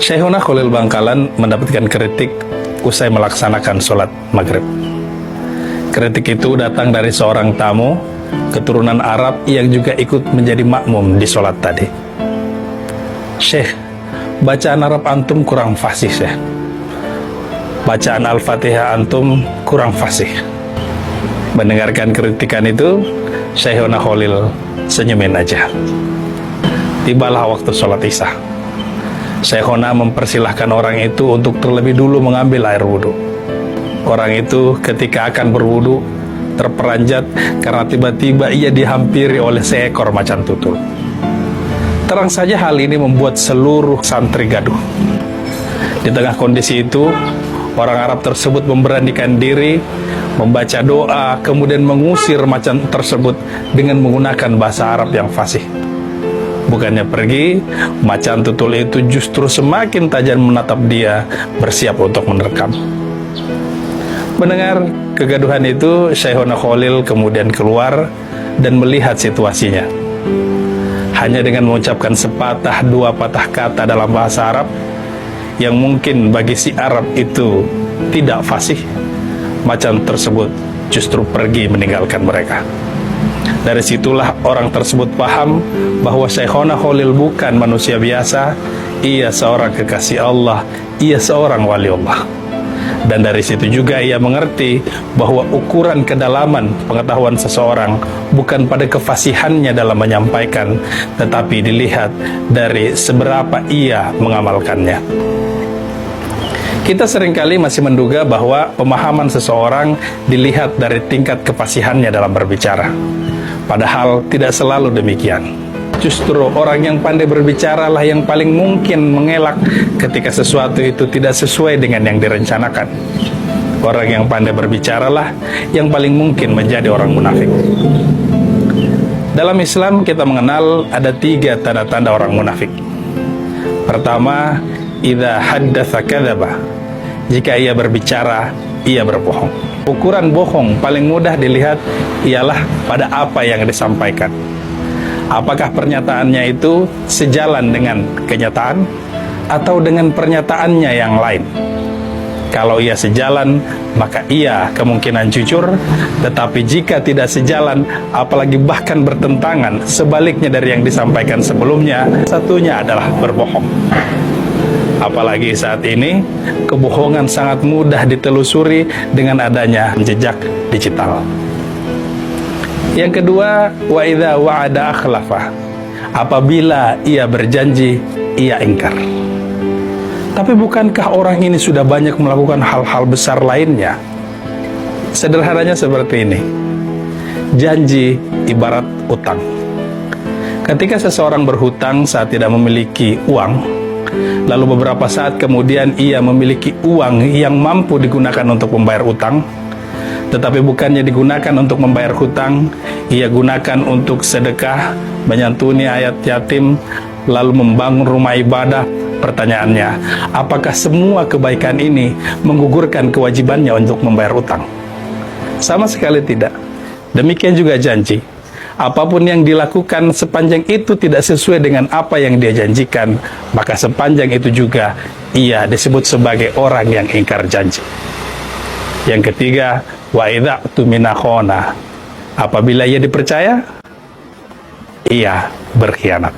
Syekhuna Khalil Bangkalan mendapatkan kritik usai melaksanakan sholat maghrib. Kritik itu datang dari seorang tamu keturunan Arab yang juga ikut menjadi makmum di sholat tadi. Syekh, bacaan Arab antum kurang fasih, Syekh. Bacaan Al-Fatihah antum kurang fasih. Mendengarkan kritikan itu, Syekhuna Khalil senyumin aja. Tibalah waktu sholat isya. Syekhuna mempersilahkan orang itu untuk terlebih dulu mengambil air wudhu. Orang itu ketika akan berwudhu terperanjat karena tiba-tiba ia dihampiri oleh seekor macan tutul. Terang saja hal ini membuat seluruh santri gaduh. Di tengah kondisi itu, orang Arab tersebut memberanikan diri, membaca doa, kemudian mengusir macan tersebut dengan menggunakan bahasa Arab yang fasih. Bukannya pergi, macan tutul itu justru semakin tajam menatap dia, bersiap untuk menerkam. Mendengar kegaduhan itu, Syekhuna Khalil kemudian keluar dan melihat situasinya. Hanya dengan mengucapkan sepatah dua patah kata dalam bahasa Arab, yang mungkin bagi si Arab itu tidak fasih, macan tersebut justru pergi meninggalkan mereka. Dari situlah orang tersebut paham bahwa Syekhuna Khalil bukan manusia biasa, ia seorang kekasih Allah, ia seorang wali Allah. Dan dari situ juga ia mengerti bahwa ukuran kedalaman pengetahuan seseorang bukan pada kefasihannya dalam menyampaikan, tetapi dilihat dari seberapa ia mengamalkannya. Kita seringkali masih menduga bahwa pemahaman seseorang dilihat dari tingkat kefasihannya dalam berbicara. Padahal tidak selalu demikian. Justru orang yang pandai berbicara lah yang paling mungkin mengelak ketika sesuatu itu tidak sesuai dengan yang direncanakan. Orang yang pandai berbicara lah yang paling mungkin menjadi orang munafik. Dalam Islam kita mengenal ada 3 tanda-tanda orang munafik. Pertama, idza haddatsa kadzaba. Jika ia berbicara, ia berbohong. Ukuran bohong paling mudah dilihat ialah pada apa yang disampaikan. Apakah pernyataannya itu sejalan dengan kenyataan atau dengan pernyataannya yang lain? Kalau ia sejalan, maka ia kemungkinan jujur, tetapi jika tidak sejalan, apalagi bahkan bertentangan, sebaliknya dari yang disampaikan sebelumnya, satunya adalah berbohong. Apalagi saat ini, kebohongan sangat mudah ditelusuri dengan adanya jejak digital. Yang kedua, wa idza wa'ada akhlafa. Apabila ia berjanji, ia ingkar. Tapi bukankah orang ini sudah banyak melakukan hal-hal besar lainnya? Sederhananya seperti ini. Janji ibarat utang. Ketika seseorang berhutang saat tidak memiliki uang, lalu beberapa saat kemudian ia memiliki uang yang mampu digunakan untuk membayar utang, tetapi bukannya digunakan untuk membayar hutang, ia gunakan untuk sedekah, menyantuni ayat yatim, lalu membangun rumah ibadah. Pertanyaannya, apakah semua kebaikan ini menggugurkan kewajibannya untuk membayar utang? Sama sekali tidak. Demikian juga janji. Apapun yang dilakukan sepanjang itu tidak sesuai dengan apa yang dia janjikan, maka sepanjang itu juga ia disebut sebagai orang yang ingkar janji. Yang ketiga, wa idza tumina khana. Apabila ia dipercaya, ia berkhianat.